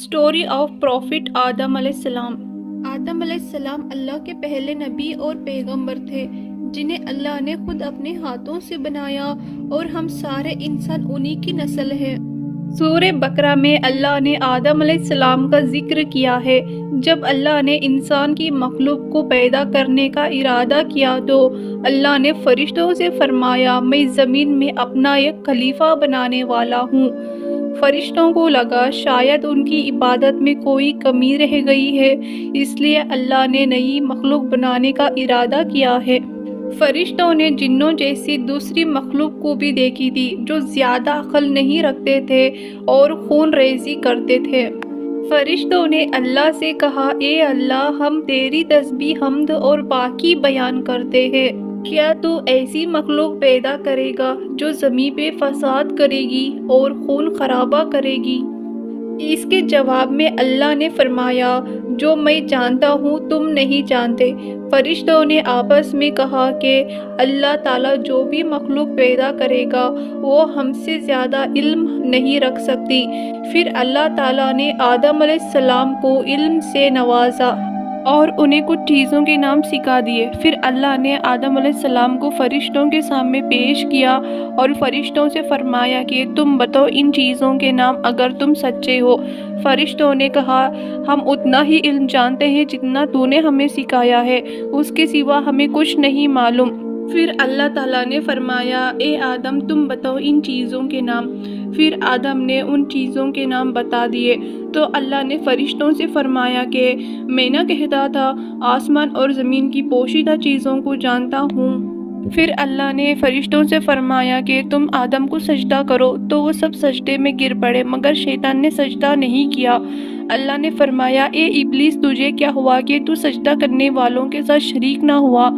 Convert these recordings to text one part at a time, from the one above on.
Story of profit आदम अलैहिस्सलाम। आदम अलैहिस्सलाम अल्लाह के पहले नबी और पैगंबर थे जिन्हें अल्लाह ने खुद अपने हाथों से बनाया और हम सारे इंसान उन्हीं की नस्ल है। सूरह बकरा में अल्लाह ने आदम अलैहिस्सलाम का जिक्र किया है। जब अल्लाह ने इंसान की मखलूक को पैदा करने का इरादा किया तो अल्लाह ने फरिश्तों से फरमाया, मैं ज़मीन में अपना एक खलीफा बनाने वाला हूँ। फरिश्तों को लगा शायद उनकी इबादत में कोई कमी रह गई है, इसलिए अल्लाह ने नई मखलूक बनाने का इरादा किया है। फरिश्तों ने जिन्नों जैसी दूसरी मखलूक को भी देखी थी जो ज़्यादा अक्ल नहीं रखते थे और खून रेज़ी करते थे। फरिश्तों ने अल्लाह से कहा, ए अल्लाह, हम तेरी तस्बीह, हम्द और बाकी बयान करते हैं। क्या तू ऐसी मखलूक पैदा करेगा जो ज़मीन पे फसाद करेगी और खून खराबा करेगी? इसके जवाब में अल्लाह ने फरमाया, जो मैं जानता हूँ तुम नहीं जानते। फरिश्तों ने आपस में कहा कि अल्लाह ताला जो भी मखलूक पैदा करेगा वो हमसे ज़्यादा इल्म नहीं रख सकती। फिर अल्लाह ताला ने आदम अलैहिस्सलाम को इल्म से नवाजा और उन्हें कुछ चीज़ों के नाम सिखा दिए। फिर अल्लाह ने आदम अलैहिस्सलाम को फरिश्तों के सामने पेश किया और फरिश्तों से फरमाया कि तुम बताओ इन चीज़ों के नाम अगर तुम सच्चे हो। फरिश्तों ने कहा, हम उतना ही इल्म जानते हैं जितना तूने हमें सिखाया है, उसके सिवा हमें कुछ नहीं मालूम। फिर अल्लाह ताला ने फरमाया, ए आदम, तुम बताओ इन चीज़ों के नाम। फिर आदम ने उन चीज़ों के नाम बता दिए तो अल्लाह ने फरिश्तों से फरमाया कि मैं ना कहता था आसमान और ज़मीन की पोशीदा चीज़ों को जानता हूँ। फिर अल्लाह ने फरिश्तों से फरमाया कि तुम आदम को सजदा करो, तो वो सब सजदे में गिर पड़े मगर शैतान ने सजदा नहीं किया। अल्लाह ने फरमाया, ए इब्लीस, तुझे क्या हुआ कि तू सजदा करने वालों के साथ शरीक ना हुआ?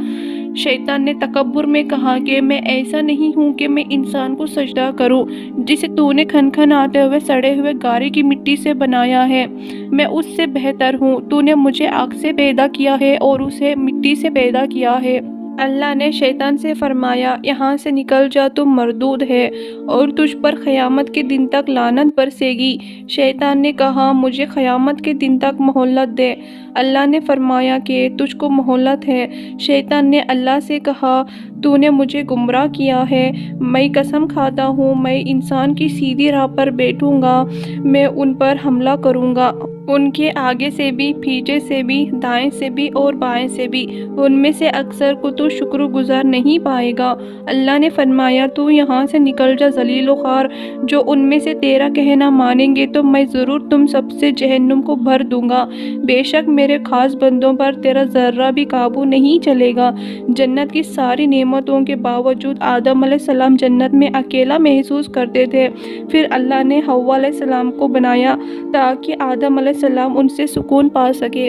शैतान ने तकब्बुर में कहा कि मैं ऐसा नहीं हूँ कि मैं इंसान को सजदा करूँ जिसे तूने खनखनाते हुए सड़े हुए गारे की मिट्टी से बनाया है। मैं उससे बेहतर हूँ। तूने मुझे आग से पैदा किया है और उसे मिट्टी से पैदा किया है। अल्लाह ने शैतान से फरमाया, यहाँ से निकल जा, तू मरदूद है और तुझ पर क़यामत के दिन तक लानत बरसेगी। शैतान ने कहा, मुझे क़यामत के दिन तक मोहलत दे। अल्लाह ने फरमाया कि तुझको मोहलत है। शैतान ने अल्लाह से कहा, तूने मुझे गुमराह किया है। मैं कसम खाता हूँ मैं इंसान की सीधी राह पर बैठूँगा, मैं उन पर हमला करूँगा, उनके आगे से भी, पीछे से भी, दाएं से भी और बाएं से भी। उनमें से अक्सर को तो शुक्रगुजार नहीं पाएगा। अल्लाह ने फरमाया, तू यहाँ से निकल जा ज़लीलो ख़ार। जो उनमें से तेरा कहना मानेंगे तो मैं ज़रूर तुम सबसे जहन्नुम को भर दूँगा। बेशक मेरे ख़ास बंदों पर तेरा ज़र्रा भी काबू नहीं चलेगा। जन्नत की सारी नेमतों के बावजूद आदम अलैहिस्सलाम जन्नत में अकेला महसूस करते थे। फिर अल्लाह ने हव्वा अलैहिस्सलाम को बनाया ताकि आदम अलैहिस्सलाम उनसे सुकून पा सके।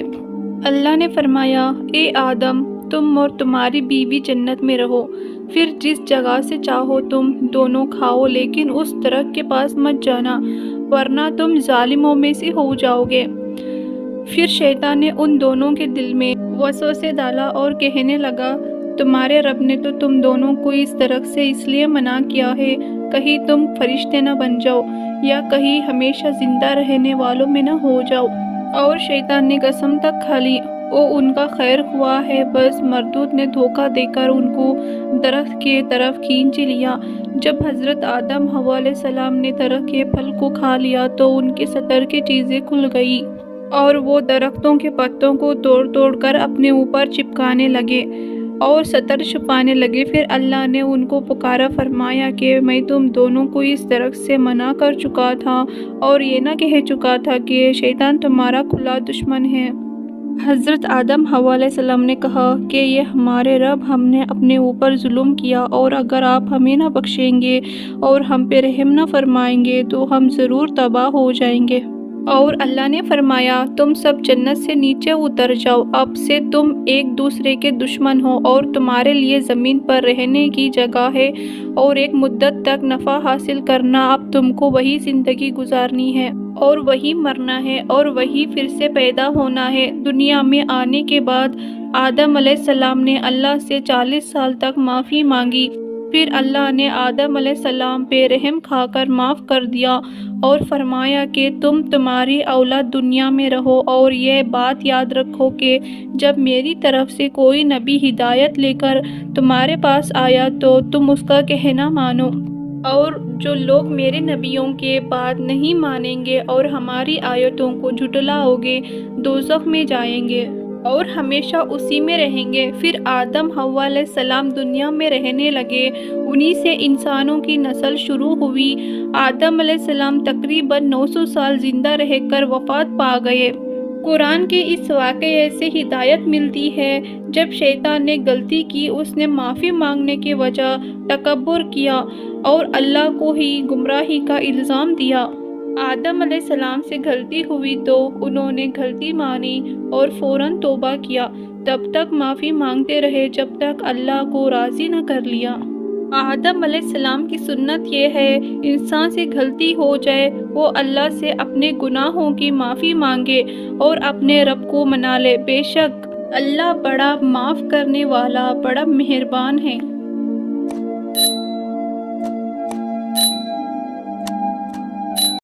अल्लाह ने फरमाया, ए आदम, तुम और तुम्हारी बीवी जन्नत में रहो, फिर जिस जगह से चाहो तुम दोनों खाओ, लेकिन उस दरख्त के पास मत जाना वरना तुम जालिमों में से हो जाओगे। फिर शैतान ने उन दोनों के दिल में वसवसे डाला और कहने लगा, तुम्हारे रब ने तो तुम दोनों को इस दरख्त से इसलिए मना किया है कहीं तुम फरिश्ते न बन जाओ या कहीं हमेशा जिंदा रहने वालों में न हो जाओ। और शैतान ने कसम तक खा ली, वो उनका खैर हुआ है, बस मरदूद ने धोखा देकर उनको दरख्त के तरफ खींच लिया। जब हज़रत आदम हव्वा अलैहिस्सलाम ने दरख्त के फल को खा लिया तो उनके सतर की चीज़ें खुल गई और वो दरख्तों के पत्तों को तोड़ तोड़ कर अपने ऊपर चिपकाने लगे और सतर छुपाने लगे। फिर अल्लाह ने उनको पुकारा, फरमाया कि मैं तुम दोनों को इस दरख्त से मना कर चुका था और ये ना कह चुका था कि शैतान तुम्हारा खुला दुश्मन है। हज़रत आदम हव्वा अलैहिस्सलाम ने कहा कि ये हमारे रब, हमने अपने ऊपर जुल्म किया और अगर आप हमें ना बख्शेंगे और हम पे रहम ना फरमाएंगे तो हम ज़रूर तबाह हो जाएंगे। और अल्लाह ने फरमाया, तुम सब जन्नत से नीचे उतर जाओ, अब से तुम एक दूसरे के दुश्मन हो और तुम्हारे लिए ज़मीन पर रहने की जगह है और एक मुद्दत तक नफ़ा हासिल करना। अब तुमको वही ज़िंदगी गुजारनी है और वही मरना है और वही फिर से पैदा होना है। दुनिया में आने के बाद आदम अलैहिस्सलाम ने अल्लाह से 40 साल तक माफ़ी मांगी پھر اللہ نے آدم علیہ السلام پہ رحم کھا کر معاف کر دیا اور فرمایا کہ تمہاری اولاد دنیا میں رہو، اور یہ بات یاد رکھو کہ جب میری طرف سے کوئی نبی ہدایت لے کر تمہارے پاس آیا تو تم اس کا کہنا مانو، اور جو لوگ میرے نبیوں کے بات نہیں مانیں گے اور ہماری آیتوں کو جھٹلاؤ گے دوزخ میں جائیں گے اور ہمیشہ اسی میں رہیں گے۔ پھر آدم حوا علیہ السلام دنیا میں رہنے لگے، انہی سے انسانوں کی نسل شروع ہوئی۔ آدم علیہ السلام تقریباً 900 سال زندہ رہ کر وفات پا گئے۔ قرآن کے اس واقعے سے ہدایت ملتی ہے، جب شیطان نے غلطی کی اس نے معافی مانگنے کے وجہ تکبر کیا اور اللہ کو ہی گمراہی کا الزام دیا۔ آدم علیہ السلام سے غلطی ہوئی تو انہوں نے غلطی مانی اور فوراً توبہ کیا، تب تک معافی مانگتے رہے جب تک اللہ کو راضی نہ کر لیا۔ آدم علیہ السلام کی سنت یہ ہے، انسان سے غلطی ہو جائے وہ اللہ سے اپنے گناہوں کی معافی مانگے اور اپنے رب کو منا لے، بے شک اللہ بڑا معاف کرنے والا، بڑا مہربان ہے۔